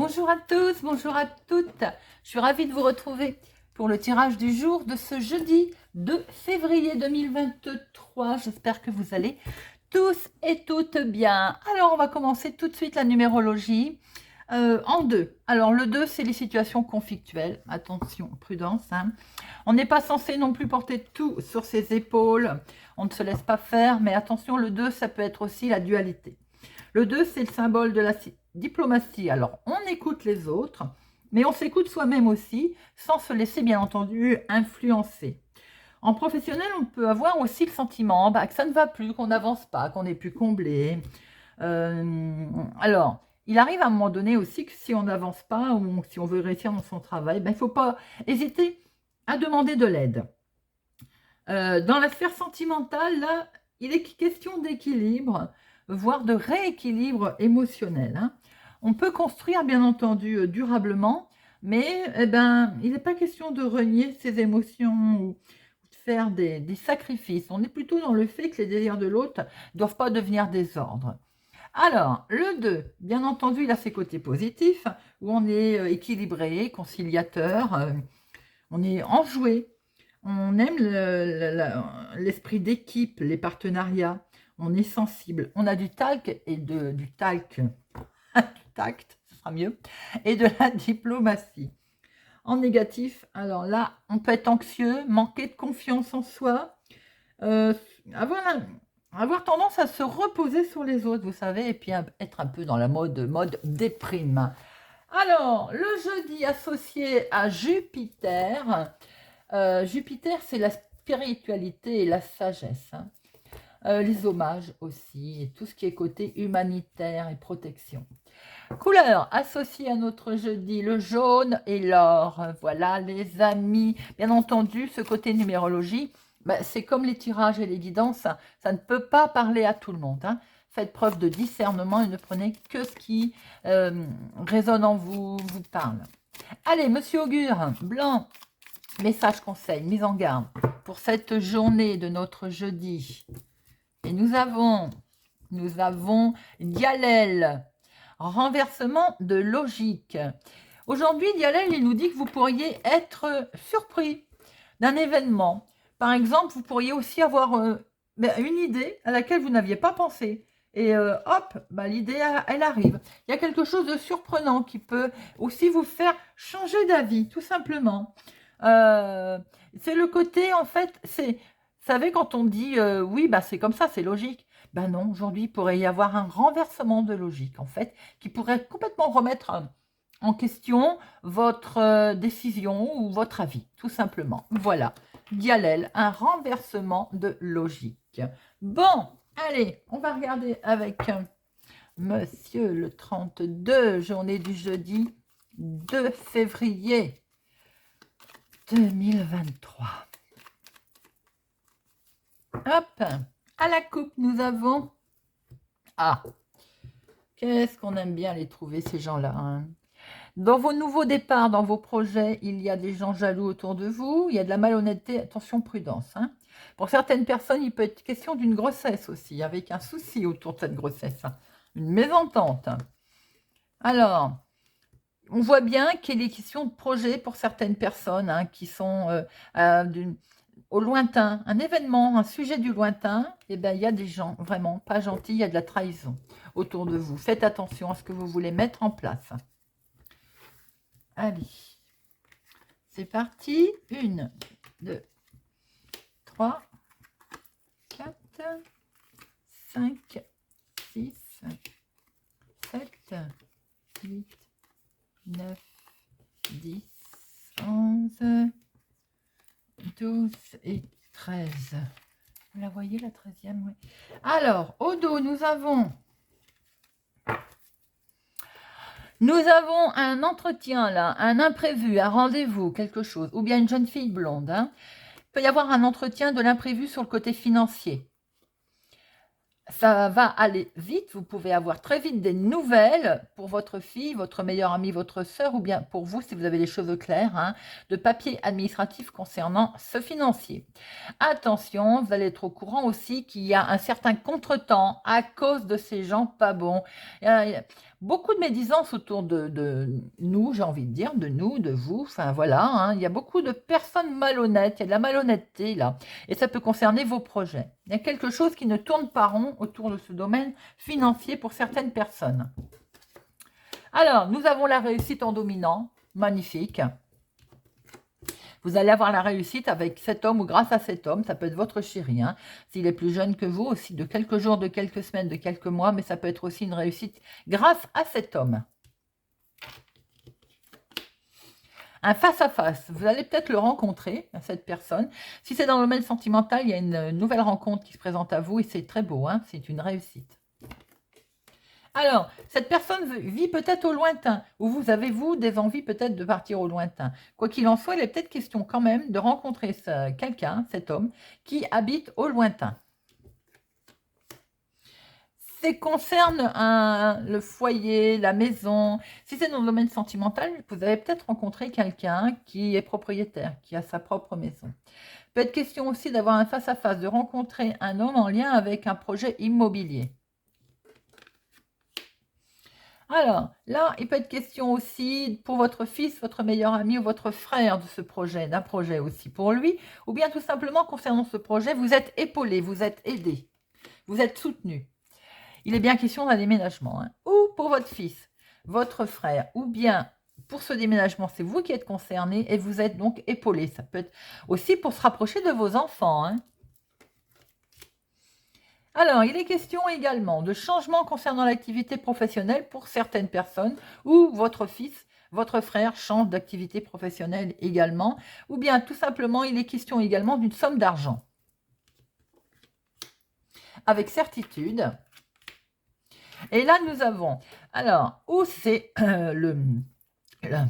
Bonjour à tous, bonjour à toutes. Je suis ravie de vous retrouver pour le tirage du jour de ce jeudi 2 février 2023. J'espère que vous allez tous et toutes bien. Alors, on va commencer tout de suite la numérologie en deux. Alors, le 2, c'est les situations conflictuelles. Attention, prudence. On n'est pas censé non plus porter tout sur ses épaules. On ne se laisse pas faire, mais attention, le 2, ça peut être aussi la dualité. Le 2, c'est le symbole de la diplomatie. Alors, on écoute les autres, mais on s'écoute soi-même aussi, sans se laisser, bien entendu, influencer. En professionnel, on peut avoir aussi le sentiment que ça ne va plus, qu'on n'avance pas, qu'on n'est plus comblé. Alors, il arrive à un moment donné aussi que si on n'avance pas ou si on veut réussir dans son travail, il ne faut pas hésiter à demander de l'aide. Dans la sphère sentimentale, là, il est question d'équilibre, voire de rééquilibre émotionnel. On peut construire, bien entendu, durablement, mais il n'est pas question de renier ses émotions ou de faire des sacrifices. On est plutôt dans le fait que les désirs de l'autre ne doivent pas devenir des ordres. Alors, le 2, bien entendu, il a ses côtés positifs, où on est équilibré, conciliateur, on est enjoué, on aime l'esprit d'équipe, les partenariats, on est sensible, on a du tact et du tact, du tact, ce sera mieux, et de la diplomatie. En négatif, alors là, on peut être anxieux, manquer de confiance en soi, avoir tendance à se reposer sur les autres, vous savez, et puis être un peu dans la mode déprime. Alors, le jeudi associé à Jupiter, Jupiter, c'est la spiritualité et la sagesse. Les hommages aussi, et tout ce qui est côté humanitaire et protection. Couleur associée à notre jeudi, le jaune et l'or. Voilà les amis. Bien entendu, ce côté numérologie, c'est comme les tirages et les guidances, ça ne peut pas parler à tout le monde. Faites preuve de discernement et ne prenez que ce qui résonne en vous, vous parle. Allez, monsieur Augure, blanc. Message conseil, mise en garde pour cette journée de notre jeudi. Et nous avons Dialel, renversement de logique. Aujourd'hui, Dialel, il nous dit que vous pourriez être surpris d'un événement. Par exemple, vous pourriez aussi avoir une idée à laquelle vous n'aviez pas pensé. Et hop, l'idée, elle arrive. Il y a quelque chose de surprenant qui peut aussi vous faire changer d'avis, tout simplement. C'est le côté, en fait, vous savez, quand on dit oui, c'est comme ça, c'est logique. Non, aujourd'hui, il pourrait y avoir un renversement de logique, en fait, qui pourrait complètement remettre en question votre décision ou votre avis, tout simplement. Voilà, Dialel, un renversement de logique. Bon, allez, on va regarder avec monsieur le 32, journée du jeudi 2 février 2023. Hop, à la coupe, nous avons... Ah, qu'est-ce qu'on aime bien les trouver, ces gens-là. Dans vos nouveaux départs, dans vos projets, il y a des gens jaloux autour de vous, il y a de la malhonnêteté, attention, prudence. Pour certaines personnes, il peut être question d'une grossesse aussi, avec un souci autour de cette grossesse, une mésentente. Alors, on voit bien qu'il est question de projet pour certaines personnes qui sont au lointain, un événement, un sujet du lointain, il y a des gens vraiment pas gentils, il y a de la trahison autour de vous. Faites attention à ce que vous voulez mettre en place. Allez, c'est parti. 1, 2, 3, 4, 5, 6, 7, 8, 9, 10, 11, 12 et 13. Vous la voyez, la 13e, oui. Alors, au dos, nous avons un entretien, là, un imprévu, un rendez-vous, quelque chose, ou bien une jeune fille blonde. Il peut y avoir un entretien de l'imprévu sur le côté financier. Ça va aller vite, vous pouvez avoir très vite des nouvelles pour votre fille, votre meilleure amie, votre sœur, ou bien pour vous, si vous avez les cheveux clairs, de papiers administratifs concernant ce financier. Attention, vous allez être au courant aussi qu'il y a un certain contretemps à cause de ces gens pas bons. beaucoup de médisance autour de nous, j'ai envie de dire, de nous, de vous, enfin voilà, hein. Il y a beaucoup de personnes malhonnêtes, il y a de la malhonnêteté là, et ça peut concerner vos projets. Il y a quelque chose qui ne tourne pas rond autour de ce domaine financier pour certaines personnes. Alors, nous avons la réussite en dominant, magnifique. Vous allez avoir la réussite avec cet homme ou grâce à cet homme. Ça peut être votre chéri, hein. S'il est plus jeune que vous, aussi de quelques jours, de quelques semaines, de quelques mois, mais ça peut être aussi une réussite grâce à cet homme. Un face-à-face, vous allez peut-être le rencontrer, cette personne. Si c'est dans le domaine sentimental, il y a une nouvelle rencontre qui se présente à vous et c'est très beau, hein. C'est une réussite. Alors, cette personne vit peut-être au lointain, ou vous avez, vous, des envies peut-être de partir au lointain. Quoi qu'il en soit, il est peut-être question quand même de rencontrer quelqu'un, cet homme, qui habite au lointain. Ça concerne le foyer, la maison. Si c'est dans le domaine sentimental, vous avez peut-être rencontré quelqu'un qui est propriétaire, qui a sa propre maison. Peut être question aussi d'avoir un face-à-face, de rencontrer un homme en lien avec un projet immobilier. Alors, là, il peut être question aussi pour votre fils, votre meilleur ami ou votre frère de ce projet, d'un projet aussi pour lui, ou bien tout simplement concernant ce projet, vous êtes épaulé, vous êtes aidé, vous êtes soutenu. Il est bien question d'un déménagement, hein. Ou pour votre fils, votre frère, ou bien pour ce déménagement, c'est vous qui êtes concerné et vous êtes donc épaulé. Ça peut être aussi pour se rapprocher de vos enfants, hein. Alors, il est question également de changements concernant l'activité professionnelle pour certaines personnes, ou votre fils, votre frère change d'activité professionnelle également, ou bien tout simplement, il est question également d'une somme d'argent. Avec certitude. Et là, nous avons, alors, où c'est la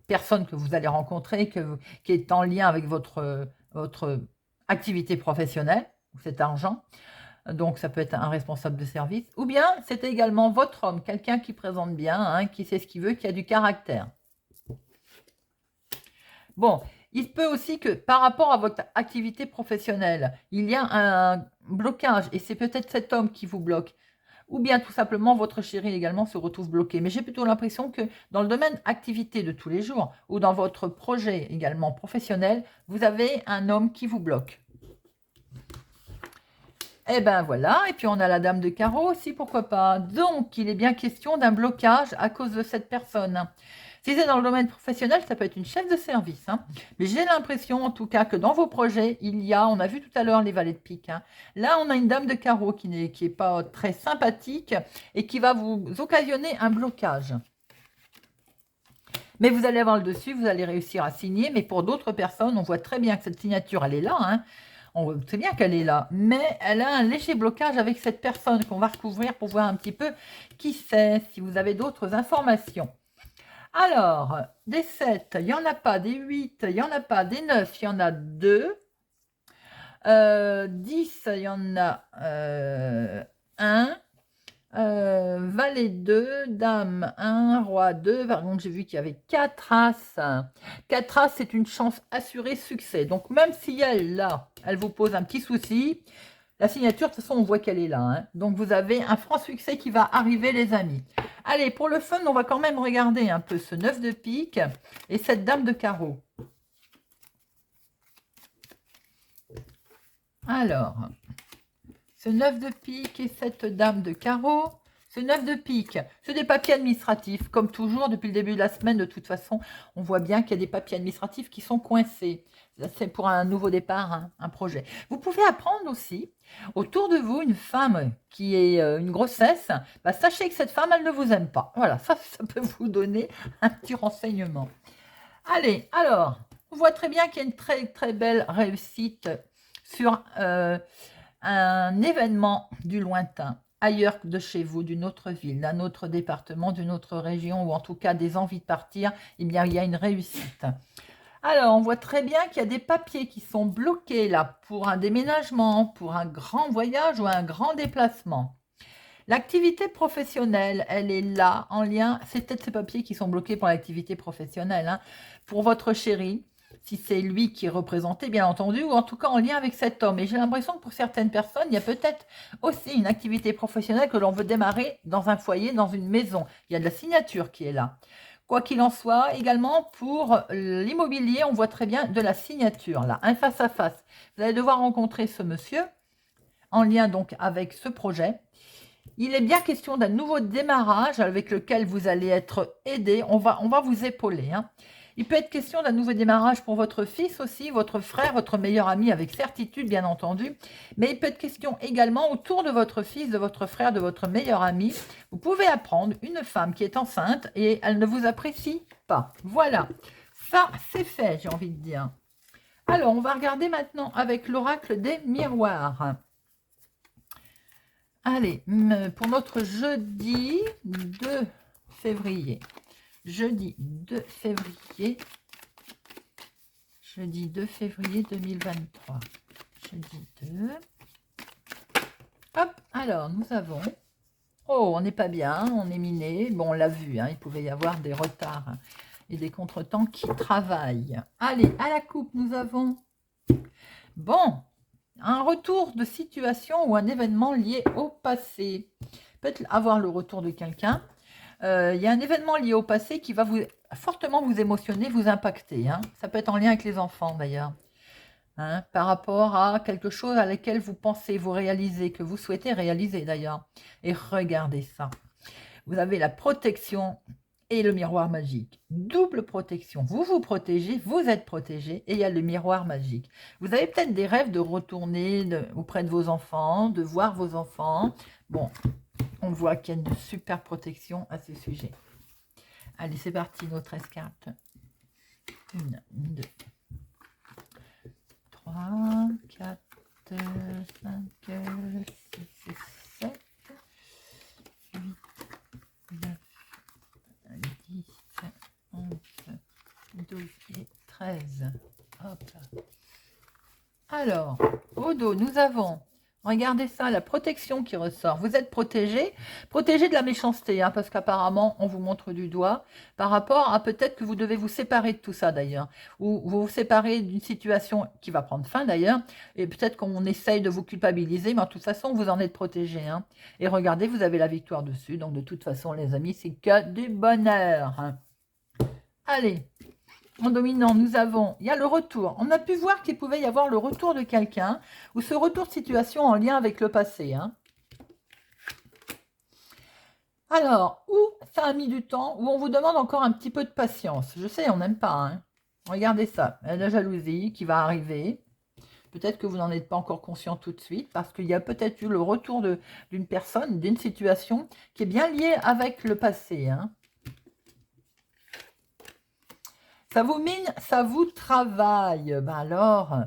personne que vous allez rencontrer, qui est en lien avec votre activité professionnelle, cet argent. Donc, ça peut être un responsable de service. Ou bien, c'est également votre homme, quelqu'un qui présente bien, hein, qui sait ce qu'il veut, qui a du caractère. Bon, il peut aussi que par rapport à votre activité professionnelle, il y a un blocage et c'est peut-être cet homme qui vous bloque. Ou bien tout simplement votre chéri également se retrouve bloqué. Mais j'ai plutôt l'impression que dans le domaine activité de tous les jours ou dans votre projet également professionnel, vous avez un homme qui vous bloque. Et ben voilà, et puis on a la dame de carreau aussi, pourquoi pas. Donc, il est bien question d'un blocage à cause de cette personne. Si c'est dans le domaine professionnel, ça peut être une chef de service, hein. Mais j'ai l'impression, en tout cas, que dans vos projets, il y a, on a vu tout à l'heure les valets de pique, hein. Là, on a une dame de carreau qui n'est pas très sympathique et qui va vous occasionner un blocage. Mais vous allez avoir le dessus, vous allez réussir à signer. Mais pour d'autres personnes, on voit très bien que cette signature, elle est là, hein. On sait bien qu'elle est là, mais elle a un léger blocage avec cette personne qu'on va recouvrir pour voir un petit peu qui c'est, si vous avez d'autres informations. Alors, des 7, il n'y en a pas, des 8, il n'y en a pas, des 9, il y en a 2, 10, il y en a 1, valet 2, dame 1, roi 2. Par contre, j'ai vu qu'il y avait 4 as. 4 as, c'est une chance assurée succès. Donc, même si elle, là, elle vous pose un petit souci, la signature, de toute façon, on voit qu'elle est là, hein. Donc, vous avez un franc succès qui va arriver, les amis. Allez, pour le fun, on va quand même regarder un peu ce 9 de pique et cette dame de carreau. Alors, ce 9 de pique et cette dame de carreau. Ce 9 de pique, c'est des papiers administratifs. Comme toujours, depuis le début de la semaine, de toute façon, on voit bien qu'il y a des papiers administratifs qui sont coincés. C'est pour un nouveau départ, hein, un projet. Vous pouvez apprendre aussi, autour de vous, une femme qui est une grossesse, bah, sachez que cette femme, elle ne vous aime pas. Voilà, ça peut vous donner un petit renseignement. Allez, alors, on voit très bien qu'il y a une très, très belle réussite sur un événement du lointain, ailleurs que de chez vous, d'une autre ville, d'un autre département, d'une autre région, ou en tout cas des envies de partir, eh bien, il y a une réussite. Alors, on voit très bien qu'il y a des papiers qui sont bloqués là pour un déménagement, pour un grand voyage ou un grand déplacement. L'activité professionnelle, elle est là, en lien, c'est peut-être ces papiers qui sont bloqués pour l'activité professionnelle, hein, pour votre chéri. si c'est lui qui est représenté, bien entendu, ou en tout cas en lien avec cet homme. Et j'ai l'impression que pour certaines personnes, il y a peut-être aussi une activité professionnelle que l'on veut démarrer dans un foyer, dans une maison. Il y a de la signature qui est là. Quoi qu'il en soit, également pour l'immobilier, on voit très bien de la signature, là, un face-à-face. Vous allez devoir rencontrer ce monsieur, en lien donc avec ce projet. Il est bien question d'un nouveau démarrage avec lequel vous allez être aidé. On va vous épauler. Hein. Il peut être question d'un nouveau démarrage pour votre fils aussi, votre frère, votre meilleur ami, avec certitude, bien entendu. Mais il peut être question également autour de votre fils, de votre frère, de votre meilleur ami. Vous pouvez apprendre une femme qui est enceinte et elle ne vous apprécie pas. Voilà, ça c'est fait, j'ai envie de dire. Alors, on va regarder maintenant avec l'oracle des miroirs. Allez, pour notre jeudi 2 février. Jeudi 2 février. Jeudi 2 février 2023. Jeudi 2. Hop, alors nous avons... Oh, on n'est pas bien, on est miné. Bon, on l'a vu, hein, il pouvait y avoir des retards et des contretemps qui travaillent. Allez, à la coupe, nous avons... Bon, un retour de situation ou un événement lié au passé. Peut-être avoir le retour de quelqu'un. Il y a un événement lié au passé qui va fortement vous émotionner, vous impacter. Hein. Ça peut être en lien avec les enfants d'ailleurs. Hein, par rapport à quelque chose à laquelle vous pensez, vous réalisez, que vous souhaitez réaliser d'ailleurs. Et regardez ça. Vous avez la protection et le miroir magique. Double protection. Vous vous protégez, vous êtes protégé et il y a le miroir magique. Vous avez peut-être des rêves de retourner auprès de vos enfants, de voir vos enfants. Bon, on voit qu'il y a une super protection à ce sujet. Allez, c'est parti, nos 13 cartes. 1, 2, 3, 4, 5, 6, 7, 8, 9, 10, 11, 12 et 13. Hop. Alors, au dos, nous avons, regardez ça, la protection qui ressort. Vous êtes protégé de la méchanceté, hein, parce qu'apparemment, on vous montre du doigt par rapport à peut-être que vous devez vous séparer de tout ça d'ailleurs, ou vous vous séparez d'une situation qui va prendre fin d'ailleurs, et peut-être qu'on essaye de vous culpabiliser, mais en toute façon, vous en êtes protégé. Hein. Et regardez, vous avez la victoire dessus, donc de toute façon, les amis, c'est que du bonheur. Hein. Allez. En dominant, nous avons, il y a le retour. On a pu voir qu'il pouvait y avoir le retour de quelqu'un ou ce retour de situation en lien avec le passé. Hein. Alors, où ça a mis du temps, où on vous demande encore un petit peu de patience. Je sais, on n'aime pas. Hein. Regardez ça, la jalousie qui va arriver. Peut-être que vous n'en êtes pas encore conscient tout de suite parce qu'il y a peut-être eu le retour d'une personne, d'une situation qui est bien liée avec le passé. Hein. Ça vous mine, ça vous travaille. Ben alors,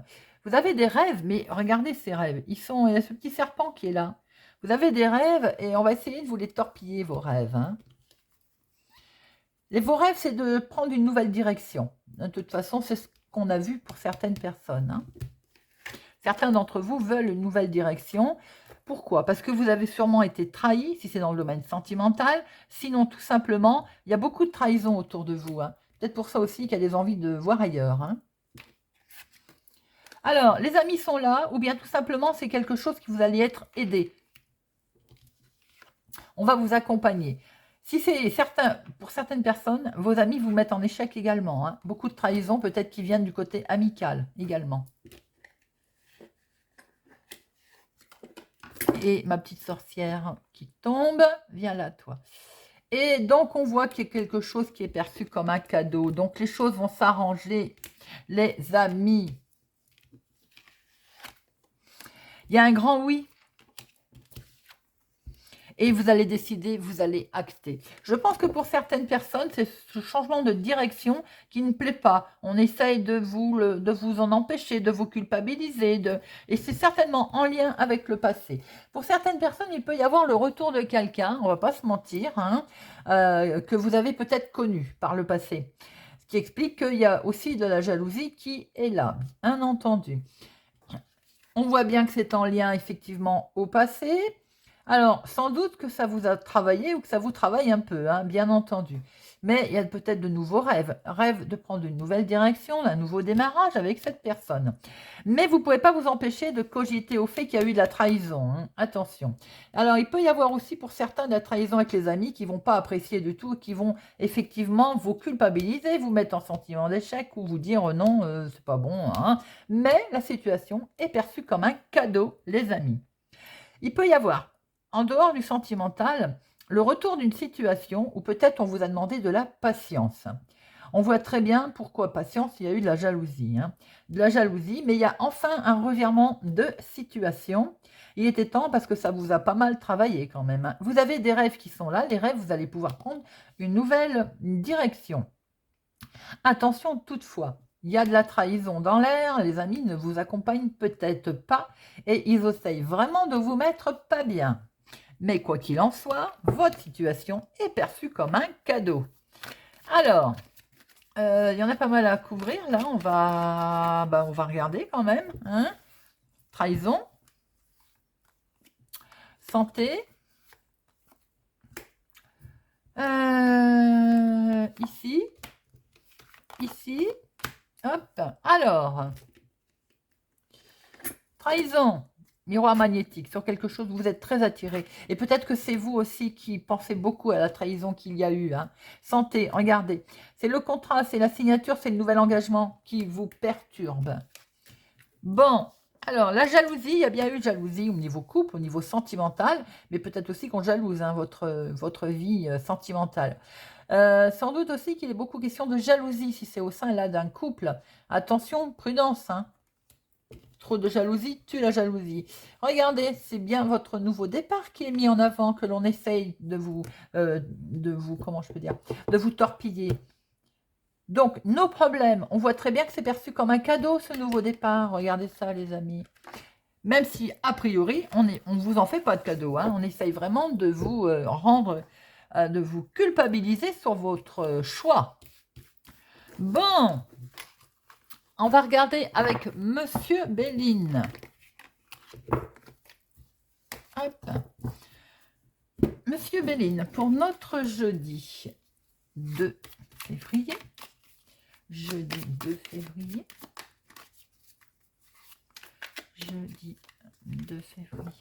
vous avez des rêves, mais regardez ces rêves. Il y a ce petit serpent qui est là. Vous avez des rêves et on va essayer de vous les torpiller, vos rêves. Hein. Vos rêves, c'est de prendre une nouvelle direction. De toute façon, c'est ce qu'on a vu pour certaines personnes. Hein. Certains d'entre vous veulent une nouvelle direction. Pourquoi? Parce que vous avez sûrement été trahi, si c'est dans le domaine sentimental. Sinon, tout simplement, il y a beaucoup de trahison autour de vous. Hein. Peut-être pour ça aussi qu'il y a des envies de voir ailleurs. Hein. Alors, les amis sont là, ou bien tout simplement, c'est quelque chose qui vous allez être aidé. On va vous accompagner. Si c'est certain, pour certaines personnes, vos amis vous mettent en échec également. Hein. Beaucoup de trahison, peut-être qui viennent du côté amical également. Et ma petite sorcière qui tombe, viens là, toi. Et donc, on voit qu'il y a quelque chose qui est perçu comme un cadeau. Donc, les choses vont s'arranger, les amis. Il y a un grand oui. Et vous allez décider, vous allez acter. Je pense que pour certaines personnes, c'est ce changement de direction qui ne plaît pas. On essaye de vous en empêcher, de vous culpabiliser. Et c'est certainement en lien avec le passé. Pour certaines personnes, il peut y avoir le retour de quelqu'un, on ne va pas se mentir, hein, que vous avez peut-être connu par le passé. Ce qui explique qu'il y a aussi de la jalousie qui est là, bien entendu. On voit bien que c'est en lien effectivement au passé. Alors, sans doute que ça vous a travaillé ou que ça vous travaille un peu, hein, bien entendu. Mais il y a peut-être de nouveaux rêves. Rêve de prendre une nouvelle direction, d'un nouveau démarrage avec cette personne. Mais vous ne pouvez pas vous empêcher de cogiter au fait qu'il y a eu de la trahison. Hein. Attention. Alors, il peut y avoir aussi pour certains de la trahison avec les amis qui ne vont pas apprécier du tout, qui vont effectivement vous culpabiliser, vous mettre en sentiment d'échec ou vous dire non, c'est pas bon. Hein. Mais la situation est perçue comme un cadeau, les amis. Il peut y avoir, en dehors du sentimental, le retour d'une situation où peut-être on vous a demandé de la patience. On voit très bien pourquoi patience, il y a eu de la jalousie. Hein. De la jalousie, mais il y a enfin un revirement de situation. Il était temps parce que ça vous a pas mal travaillé quand même. Hein. Vous avez des rêves qui sont là. Les rêves, vous allez pouvoir prendre une nouvelle direction. Attention toutefois, il y a de la trahison dans l'air, les amis ne vous accompagnent peut-être pas et ils essayent vraiment de vous mettre pas bien. Mais quoi qu'il en soit, votre situation est perçue comme un cadeau. Alors, il y en a pas mal à couvrir, là on va regarder quand même. Hein. Trahison, santé, ici, ici, hop, alors, trahison, miroir magnétique, sur quelque chose où vous êtes très attiré. Et peut-être que c'est vous aussi qui pensez beaucoup à la trahison qu'il y a eu. Hein. Santé, regardez, c'est le contrat, c'est la signature, c'est le nouvel engagement qui vous perturbe. Bon, alors la jalousie, il y a bien eu de jalousie au niveau couple, au niveau sentimental, mais peut-être aussi qu'on jalouse hein, votre vie sentimentale. Sans doute aussi qu'il est beaucoup question de jalousie si c'est au sein là d'un couple. Attention, prudence, hein. Trop de jalousie tue la jalousie. Regardez, c'est bien votre nouveau départ qui est mis en avant, que l'on essaye de vous, comment je peux dire, de vous torpiller. Donc, nos problèmes, on voit très bien que c'est perçu comme un cadeau, ce nouveau départ. Regardez ça, les amis. Même si, a priori, on ne vous en fait pas de cadeau. Hein. On essaye vraiment de vous de vous culpabiliser sur votre choix. Bon, on va regarder avec Monsieur Béline. Hop. Monsieur Béline, pour notre jeudi 2 février. Jeudi 2 février. Jeudi 2 février.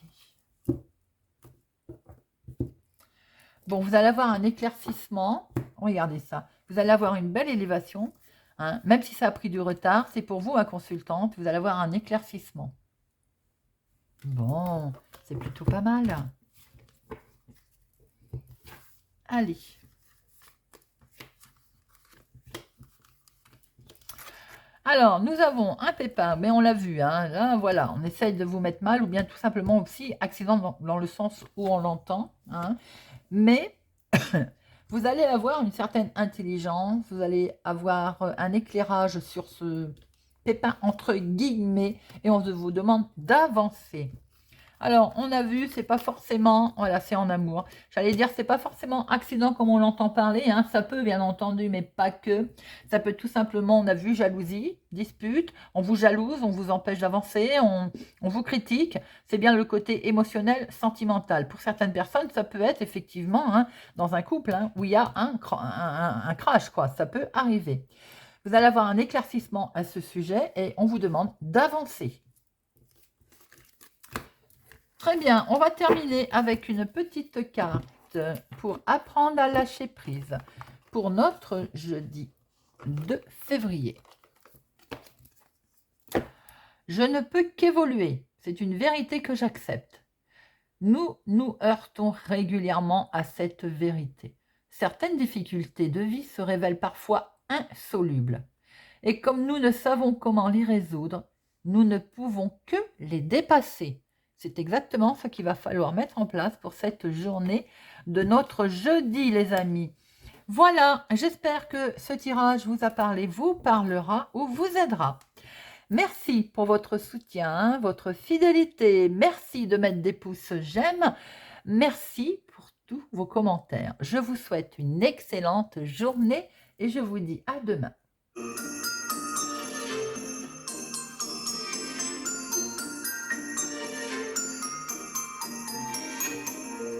Bon, vous allez avoir un éclaircissement. Regardez ça. Vous allez avoir une belle élévation. Hein. Même si ça a pris du retard, c'est pour vous, ma consultante. Vous allez avoir un éclaircissement. Bon, c'est plutôt pas mal. Allez. Alors, nous avons un pépin, mais on l'a vu, hein, là, voilà, on essaye de vous mettre mal, ou bien tout simplement aussi accident dans le sens où on l'entend, hein, mais vous allez avoir une certaine intelligence, vous allez avoir un éclairage sur ce pépin entre guillemets, et on vous demande d'avancer. Alors, on a vu, c'est pas forcément, voilà, c'est en amour. J'allais dire, c'est pas forcément accident comme on l'entend parler, hein, ça peut bien entendu, mais pas que. Ça peut tout simplement, on a vu jalousie, dispute, on vous jalouse, on vous empêche d'avancer, on vous critique. C'est bien le côté émotionnel, sentimental. Pour certaines personnes, ça peut être effectivement, hein, dans un couple, hein, où il y a un crash, quoi. Ça peut arriver. Vous allez avoir un éclaircissement à ce sujet et on vous demande d'avancer. Très bien, on va terminer avec une petite carte pour apprendre à lâcher prise pour notre jeudi 2 février. Je ne peux qu'évoluer, c'est une vérité que j'accepte. Nous nous heurtons régulièrement à cette vérité. Certaines difficultés de vie se révèlent parfois insolubles. Et comme nous ne savons comment les résoudre, nous ne pouvons que les dépasser. C'est exactement ce qu'il va falloir mettre en place pour cette journée de notre jeudi, les amis. Voilà, j'espère que ce tirage vous a parlé, vous parlera ou vous aidera. Merci pour votre soutien, votre fidélité. Merci de mettre des pouces j'aime. Merci pour tous vos commentaires. Je vous souhaite une excellente journée et je vous dis à demain.